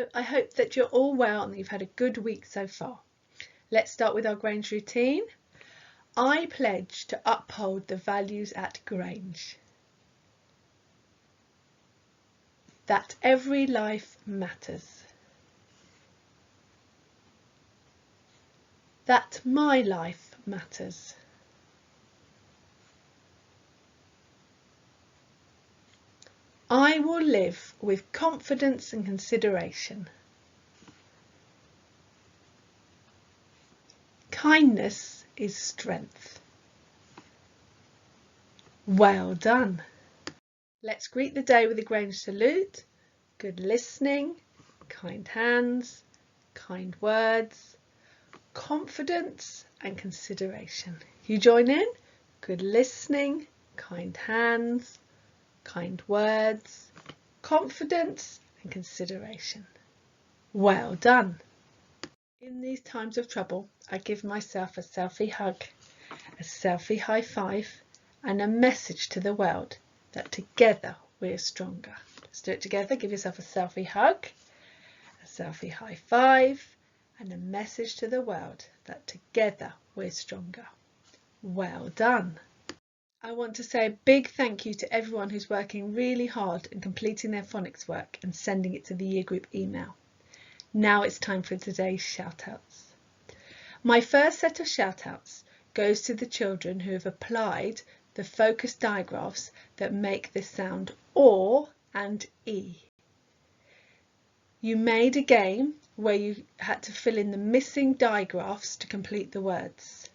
Hello, I hope that you're all well and that you've had a good week so far. Let's start with our Grange routine. I pledge to uphold the values at Grange. That every life matters. That my life matters. I will live with confidence and consideration. Kindness is strength. Well done. Let's greet the day with a Grange salute. Good listening, kind hands, kind words, confidence and consideration. You join in? Good listening, kind hands, kind words, confidence and consideration. Well done. In these times of trouble, I give myself a selfie hug, a selfie high five and a message to the world that together we're stronger. Let's do it together. Give yourself a selfie hug, a selfie high five and a message to the world that together we're stronger. Well done. I want to say a big thank you to everyone who's working really hard and completing their phonics work and sending it to the year group email. Now it's time for today's shoutouts. My first set of shoutouts goes to the children who have applied the focus digraphs that make the sound OR and E. You made a game where you had to fill in the missing digraphs to complete the words.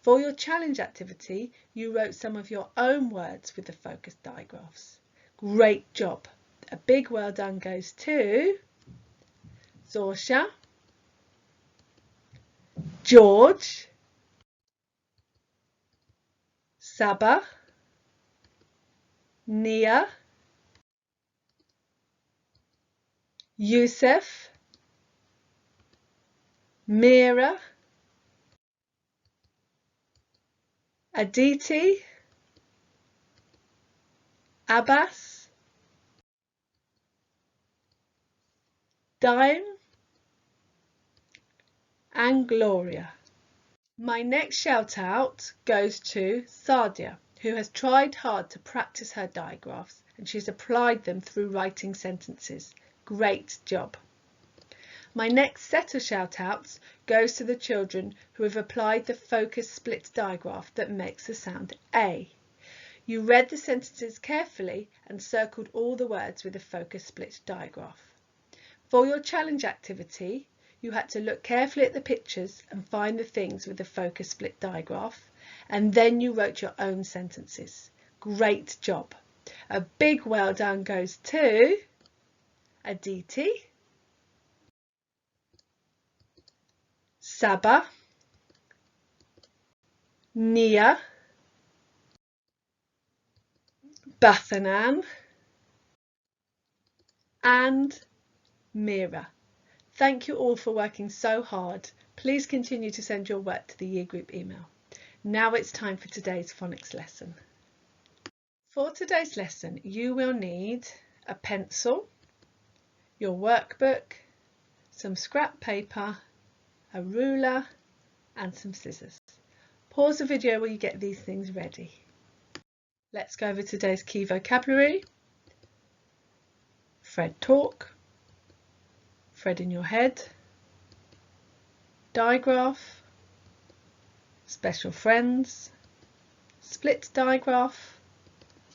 For your challenge activity, you wrote some of your own words with the focus digraphs. Great job. A big well done goes to Zorsha, George, Saba, Nia, Yusuf, Mira, Aditi, Abbas, Dime and Gloria. My next shout out goes to Sadia, who has tried hard to practice her digraphs and she's applied them through writing sentences. Great job. My next set of shout outs goes to the children who have applied the focus split digraph that makes the sound A. You read the sentences carefully and circled all the words with the focus split digraph. For your challenge activity, you had to look carefully at the pictures and find the things with the focus split digraph, and then you wrote your own sentences. Great job. A big well done goes to Aditi, Saba, Nia, Bathanan and Mira. Thank you all for working so hard. Please continue to send your work to the year group email. Now it's time for today's phonics lesson. For today's lesson, you will need a pencil, your workbook, some scrap paper, a ruler and some scissors. Pause the video while you get these things ready. Let's go over today's key vocabulary. Fred talk, Fred in your head, digraph, special friends, split digraph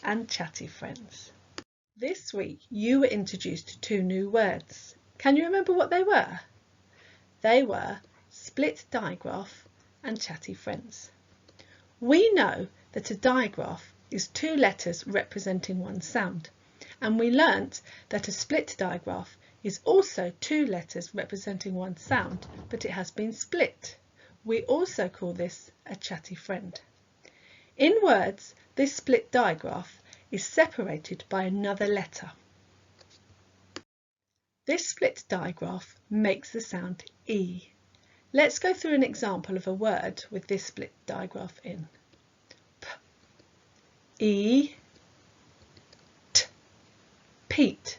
and chatty friends. This week you were introduced to two new words. Can you remember what they were? They were split digraph and chatty friends. We know that a digraph is two letters representing one sound, and we learnt that a split digraph is also two letters representing one sound, but it has been split. We also call this a chatty friend. In words, this split digraph is separated by another letter. This split digraph makes the sound E. Let's go through an example of a word with this split digraph in. P, E, T, Pete.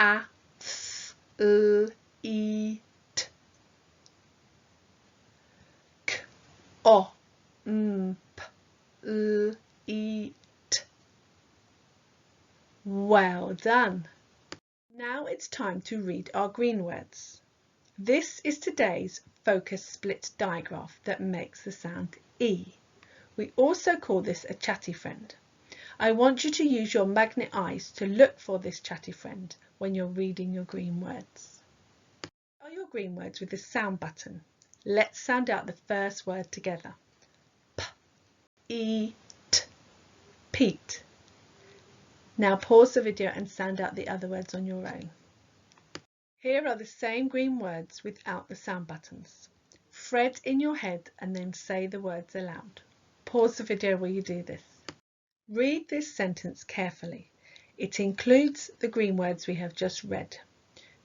a, th, l, e, t. K, o, m, p, l, e, t. Well done. Now it's time to read our green words. This is today's focus split digraph that makes the sound E. We also call this a chatty friend. I want you to use your magnet eyes to look for this chatty friend when you're reading your green words. Are your green words with the sound button? Let's sound out the first word together. P, E, T, Pete. Now pause the video and sound out the other words on your own. Here are the same green words without the sound buttons. Fred in your head and then say the words aloud. Pause the video while you do this. Read this sentence carefully. It includes the green words we have just read.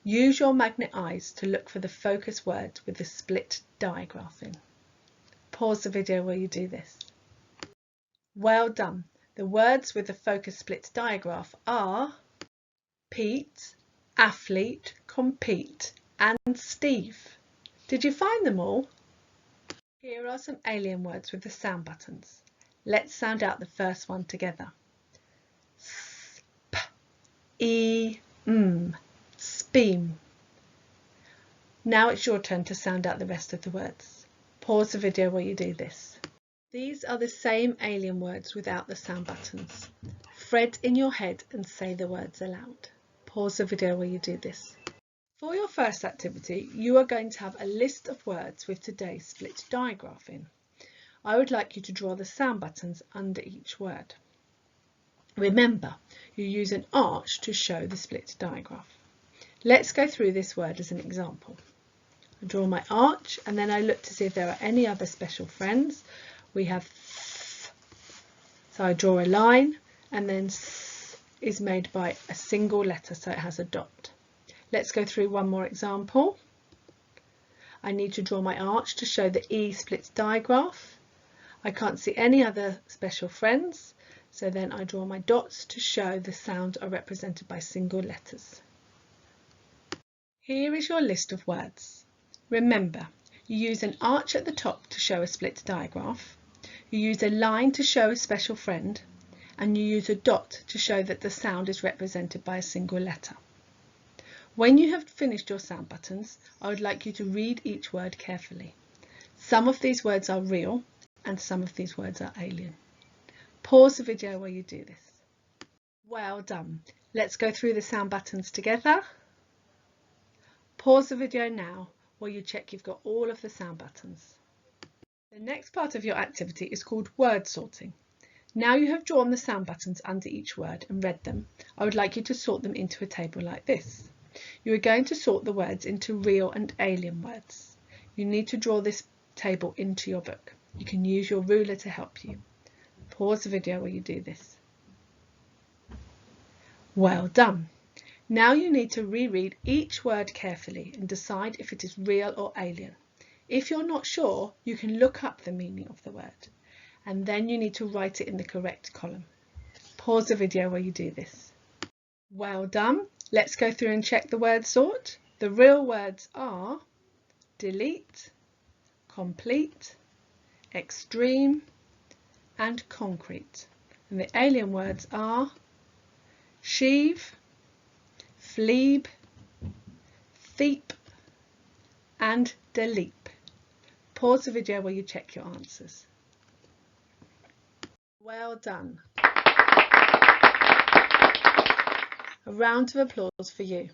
Use your magnet eyes to look for the focus word with the split digraph in. Pause the video while you do this. Well done. The words with the focus split digraph are Pete, athlete, compete, and Steve. Did you find them all? Here are some alien words with the sound buttons. Let's sound out the first one together. Sp, e, m, speam. Now it's your turn to sound out the rest of the words. Pause the video while you do this. These are the same alien words without the sound buttons. Fred in your head and say the words aloud. Pause the video while you do this. For your first activity, you are going to have a list of words with today's split digraph in. I would like you to draw the sound buttons under each word. Remember, you use an arch to show the split digraph. Let's go through this word as an example. I draw my arch and then I look to see if there are any other special friends. We have th, so I draw a line and then s is made by a single letter, so it has a dot. Let's go through one more example. I need to draw my arch to show the E split digraph. I can't see any other special friends, so then I draw my dots to show the sounds are represented by single letters. Here is your list of words. Remember, you use an arch at the top to show a split digraph. You use a line to show a special friend, and you use a dot to show that the sound is represented by a single letter. When you have finished your sound buttons, I would like you to read each word carefully. Some of these words are real and some of these words are alien. Pause the video while you do this. Well done. Let's go through the sound buttons together. Pause the video now while you check you've got all of the sound buttons. The next part of your activity is called word sorting. Now you have drawn the sound buttons under each word and read them, I would like you to sort them into a table like this. You are going to sort the words into real and alien words. You need to draw this table into your book. You can use your ruler to help you. Pause the video while you do this. Well done. Now you need to reread each word carefully and decide if it is real or alien. If you're not sure, you can look up the meaning of the word and then you need to write it in the correct column. Pause the video while you do this. Well done. Let's go through and check the word sort. The real words are delete, complete, extreme and concrete. And the alien words are sheave, fleeb, theep and deleep. Pause the video while you check your answers. Well done. A round of applause for you.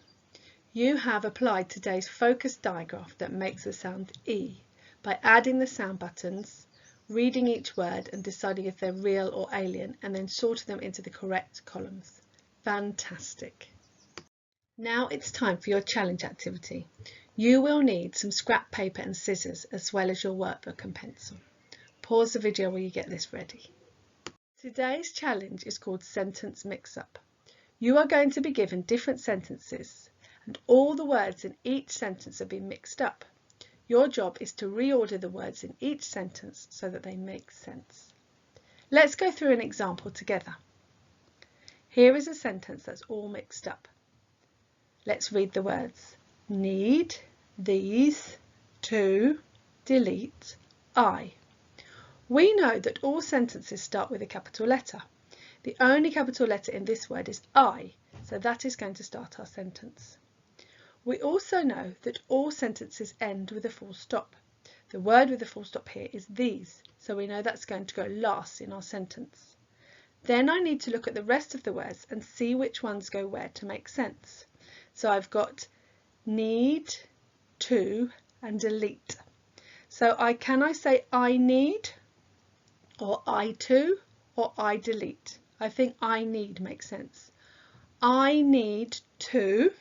You have applied today's focus digraph that makes the sound E by adding the sound buttons, reading each word and deciding if they're real or alien, and then sorting them into the correct columns. Fantastic. Now it's time for your challenge activity. You will need some scrap paper and scissors as well as your workbook and pencil. Pause the video while you get this ready. Today's challenge is called Sentence Mix-Up. You are going to be given different sentences and all the words in each sentence have been mixed up. Your job is to reorder the words in each sentence so that they make sense. Let's go through an example together. Here is a sentence that's all mixed up. Let's read the words. Need, these, to, delete, I. We know that all sentences start with a capital letter. The only capital letter in this word is I, so that is going to start our sentence. We also know that all sentences end with a full stop. The word with the full stop here is these, so we know that's going to go last in our sentence. Then I need to look at the rest of the words and see which ones go where to make sense. So I've got need, to, and delete. So can I say I need, or I to, or I delete? I think I need makes sense. I need to,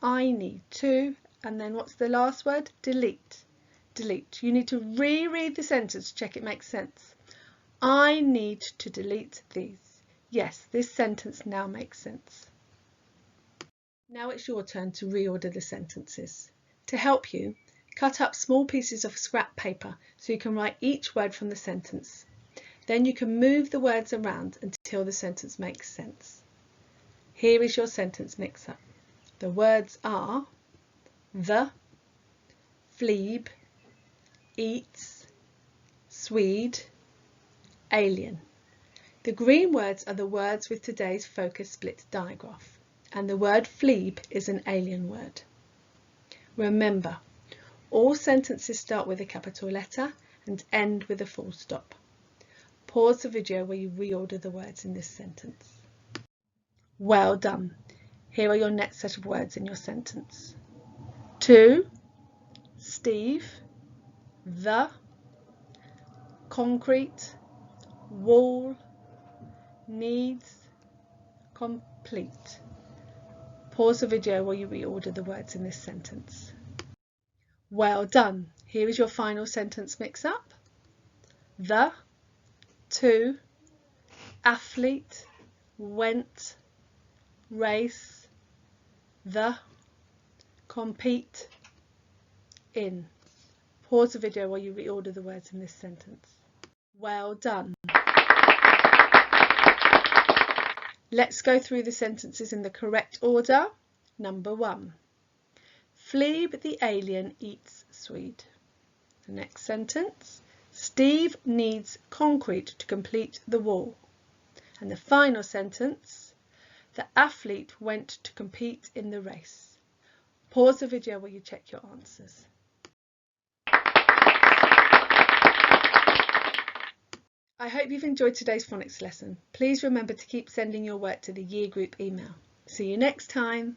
and then what's the last word? Delete. Delete. You need to reread the sentence to check it makes sense. I need to delete these. Yes, this sentence now makes sense. Now it's your turn to reorder the sentences. To help you, cut up small pieces of scrap paper so you can write each word from the sentence. Then you can move the words around until the sentence makes sense. Here is your sentence mix-up. The words are the, fleeb, eats, Swede, alien. The green words are the words with today's focus split digraph, and the word fleeb is an alien word. Remember, all sentences start with a capital letter and end with a full stop. Pause the video where you reorder the words in this sentence. Well done. Here are your next set of words in your sentence. To, Steve, the, concrete, wall, needs, complete. Pause the video while you reorder the words in this sentence. Well done. Here is your final sentence mix-up. The, to, athlete, went, race, the, compete, in. Pause the video while you reorder the words in this sentence. Well done. Let's go through the sentences in the correct order. Number 1. Fleeb the alien eats Swede. The next sentence. Steve needs concrete to complete the wall. And the final sentence. The athlete went to compete in the race. Pause the video while you check your answers. I hope you've enjoyed today's phonics lesson. Please remember to keep sending your work to the year group email. See you next time.